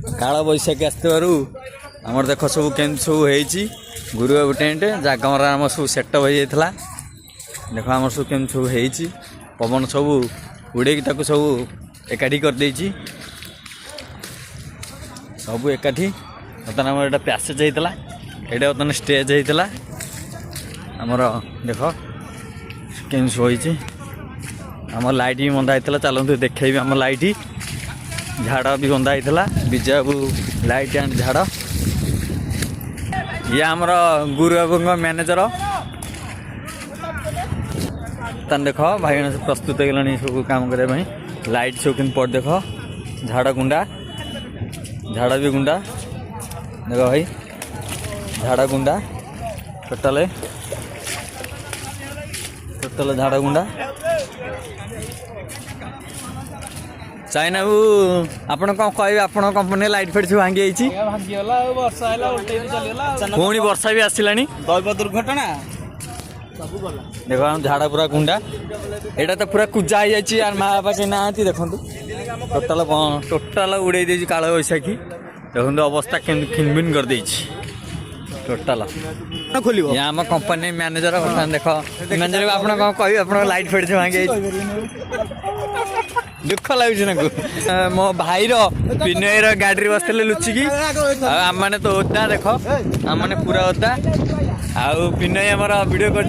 काल बैशाखी आसवर आमर देख सब केम सब हो गुरु बाबू टेंट जागमरा आम सब सेटअप हो जाता देख आम सब केम सब हो पवन सब उड़े सब एकाठी करदे सब एकाठी बर्तमान आम एटा पैसेज होता ये बर्तमान स्टेज होता आमर देख केम सब हो आम लाइट भी बंधा होता चलते देखेबी आम लाइट झाड़ भी बंधा होता विजय बाबू लाइट एंड झाड़ ये आमर गुरु बाबू मैनेजर तान देख भाई सब प्रस्तुत हो गलानी सब काम करने लाइट सब कि पड़ देख झाड़ गुंडा झाड़ भी गुंडा देख भाई झाड़ गुंडा टोटाल टोटाल झाड़ गुंडा चाइना आपन कौन कह आप कंपनी लाइट फाइट सब भांगी पुणी वर्षा भी आसला दैव दुर्घटना देख झाड़ा पूरा गुंडा यहाँ तो पूरा कुजा हो जाए माँ बापा कहीं ना देखो टोटाल टोटाल उड़े दे काल बैशाखी देखो अवस्था खिनबिन कर टोटाल खोल आम कंपनी मैनेजर देख मैनेजर आप कह आप लाइट फाइट से भांगी दुख लगुच ना मो भाईर विनयर गाड़ी बसते लुचिकी आम मैंने तो ओदा देख आम मैंने पूरा ओदा आउ विनय आमर वीडियो कर